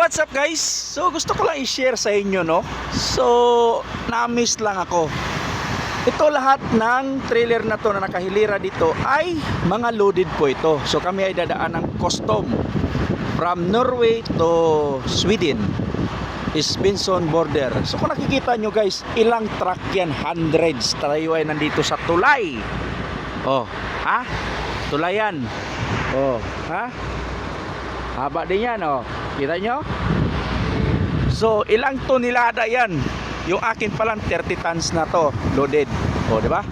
what's up guys? So gusto ko lang i-share sa inyo, no? So na-miss lang ako. Ito lahat ng trailer na to na nakahilira dito ay mga loaded po ito. So kami ay dadaan ng custom from Norway to Sweden, is Benson border. So kung nakikita nyo guys, ilang truck yan, hundreds. Tayo ay nandito sa tulay. Oh, ha? Tulayan. Oh, ha? Haba din yan, oh. Kita nyo? So, ilang tonelada yan. Yung akin palang 30 tons na to, loaded. O, diba?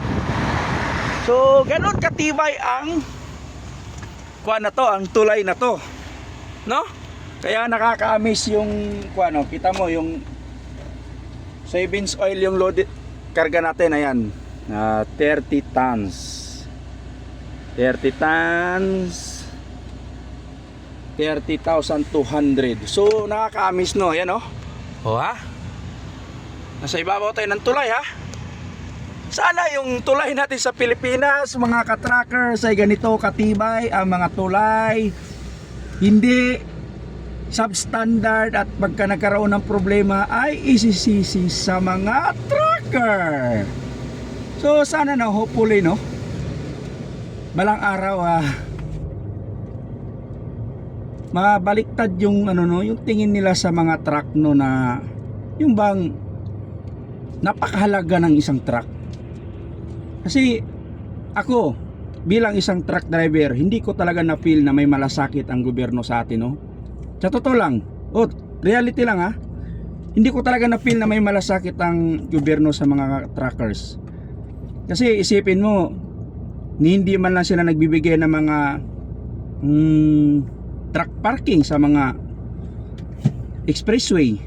So, ganun katibay ang kuha na to, ang tulay na to. No? Kaya nakaka-amaze yung kuha, no? Kita mo yung soybeans oil yung loaded karga natin, ayan. 30 tons. 30 tons. 30,200. So nakaka-amaze, no? Ayan, oh. Oh, ha? Nasa ibabaw tayo ng tulay, ha? Sana yung tulay natin sa Pilipinas, mga ka-trackers, ay ganito katibay ang mga tulay. Hindi substandard at pagka nagkaroon ng problema ay isisisi sa mga tracker. So sana, no, hopefully, no, balang araw mabaliktad yung ano, no, yung tingin nila sa mga truck, no, na yung bang napakahalaga ng isang truck. Kasi ako bilang isang truck driver, hindi ko talaga na feel na may malasakit ang gobyerno sa atin, no. Sa totoo lang, reality lang, ha. Hindi ko talaga na feel na may malasakit ang gobyerno sa mga truckers. Kasi isipin mo, hindi man lang sila nagbibigay ng mga truck parking sa mga expressway.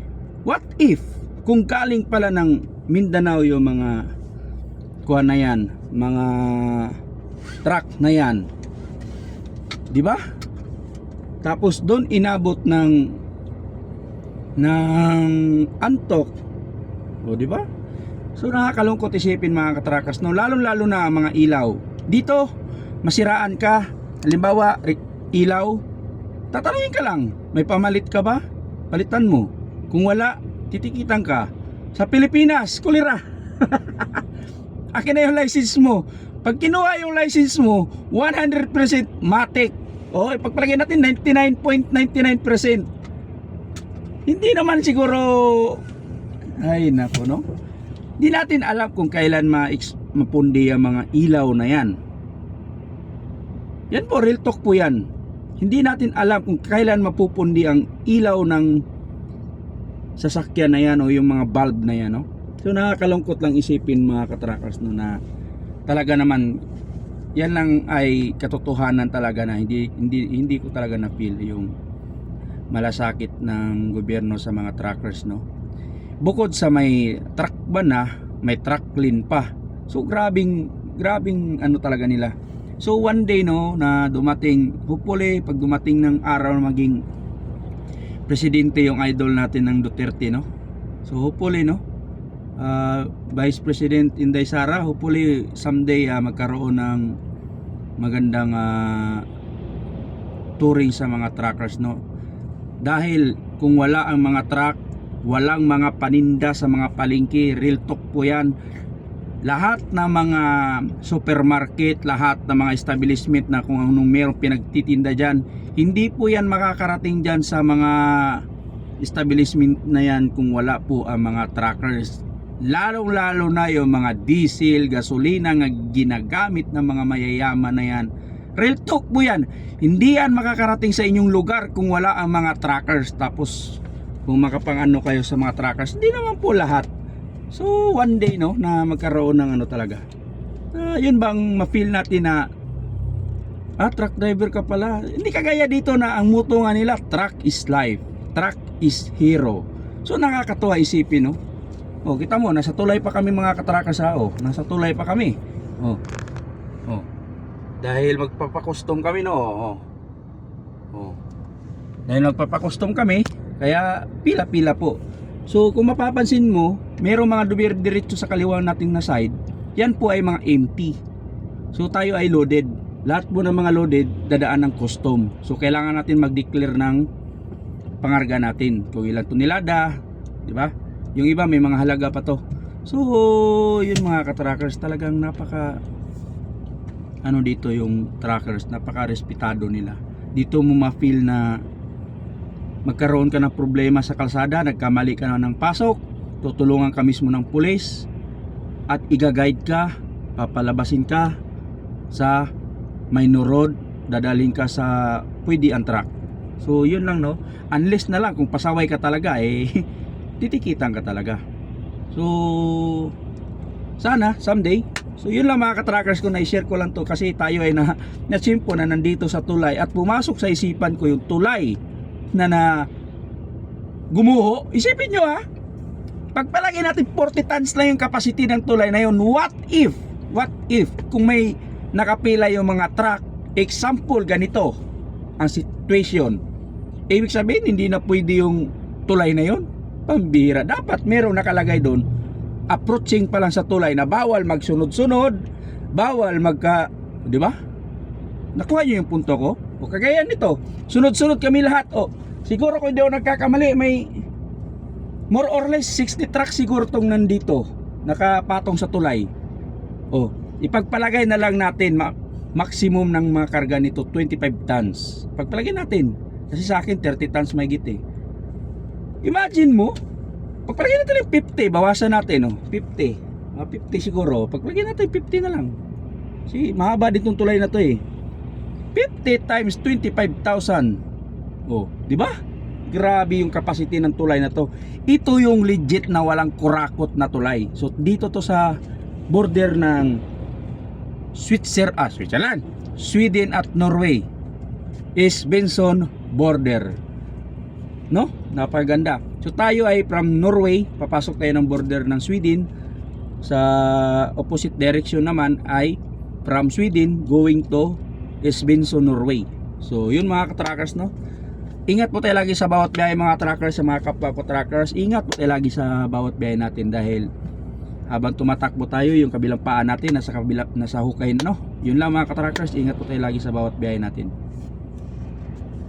What if kung galing pala ng Mindanao yung mga kuha na yan, mga truck na yan, di ba? Tapos doon inabot ng Antok, o di ba? So nakakalungkot isipin, mga katrakas, no, lalo na mga ilaw. Dito masiraan ka, halimbawa ilaw, tatanungin ka lang, may pamalit ka ba? Palitan mo. Kung wala, titikitan ka. Sa Pilipinas, kulira. Akin na yung license mo. Pag kinuha yung license mo, 100% matic. O, ipagpalagay natin 99.99%. Hindi naman siguro, ay nako, no? Hindi natin alam kung kailan mapundi ang mga ilaw na yan. Yan po, real talk po yan. Hindi natin alam kung kailan mapupundi ang ilaw ng sasakyan na yan o yung mga bulb na yan, no? So nakakalungkot lang isipin, mga katrackers, no, na talaga naman yan lang ay katotohanan talaga, na hindi ko talaga na feel yung malasakit ng gobyerno sa mga truckers, no? Bukod sa may truck ban na, may truck clean pa. So grabing ano talaga nila. So one day, no, na dumating, hopefully pag dumating ng araw na maging presidente yung idol natin ng Duterte, no. So hopefully, no, Vice President Inday Sara, hopefully someday magkaroon ng magandang touring sa mga truckers, no. Dahil kung wala ang mga truck, walang mga paninda sa mga palengke. Real talk po yan. Lahat ng mga supermarket, lahat ng mga establishment na kung anong merong pinagtitinda dyan, hindi po yan makakarating dyan sa mga establishment na yan kung wala po ang mga truckers. Lalo na yung mga diesel, gasolina nga ginagamit ng mga mayayaman na yan. Real talk po yan. Hindi yan makakarating sa inyong lugar kung wala ang mga truckers. Tapos kung makapangano kayo sa mga truckers, hindi naman po lahat. So one day, no, na magkaroon ng ano talaga, yun bang ma-feel natin na truck driver ka pala. Hindi kagaya dito na ang motto nga nila, truck is life, truck is hero. So nakakatuwa isipin, no. O, kita mo, nasa tulay pa kami, mga katrackers, nasa tulay pa kami. Dahil magpapakustom kami, no. Dahil magpapakustom kami, kaya pila-pila po. So kung mapapansin mo, merong mga diretso sa kaliwa nating na side, yan po ay mga empty. So tayo ay loaded. Lahat po ng mga loaded dadaan ng custom. So kailangan natin mag-declare ng pangarga natin. Kung ilang tonelada, di ba? Yung iba may mga halaga pa to. So, yun mga ka-trackers, talagang napaka ano dito yung trackers, napaka respetado nila. Dito mo ma-feel na magkaroon ka ng problema sa kalsada, nagkamali ka na ng pasok, tutulungan ka mismo ng pulis at iga-guide ka, papalabasin ka sa minor road, dadalhin ka sa pwede ang truck. So yun lang, no, unless na lang kung pasaway ka talaga titikitan ka talaga. So sana someday. So yun lang mga ka-trackers ko, na-share ko lang to kasi tayo ay na-simpo na nandito sa tulay at pumasok sa isipan ko yung tulay na gumuho. Isipin nyo pagpalagay natin 40 tons lang yung capacity ng tulay na yun, what if kung may nakapila yung mga truck, example ganito ang situation, ibig sabihin hindi na pwede yung tulay na yun. Pambihira, dapat merong nakalagay doon approaching pa lang sa tulay na bawal magsunod-sunod, bawal di ba? Nakuha niyo yung punto ko? O kagaya nito, sunod-sunod kami lahat. O siguro kung hindi ako nagkakamali, may more or less 60 trucks siguro tong nandito nakapatong sa tulay. O ipagpalagay na lang natin maximum ng mga karga nito 25 tons. Pagpalagay natin, kasi sa akin 30 tons may git. Imagine mo, pagpalagay natin yung 50, bawasan natin 50 siguro, pagpalagay natin 50 na lang. Mahaba din tong tulay na to 50 times 25,000. Di ba? Grabe yung capacity ng tulay na to. Ito yung legit na walang kurakot na tulay. So dito to sa border ng Switzerland, Sweden at Norway is Benson border. No? Napaganda. So tayo ay from Norway, papasok tayo ng border ng Sweden. Sa opposite direction naman ay from Sweden going to Benson, Norway. So yun mga ka-trackers, no? Ingat po tayo lagi sa bawat biyahe mga trackers, sa mga kapwa ko trackers. Ingat po tayo lagi sa bawat biyahe natin dahil habang tumatakbo tayo, yung kabilang paa natin nasa hukay, no? Yun lang mga ka-trackers, ingat po tayo lagi sa bawat biyahe natin.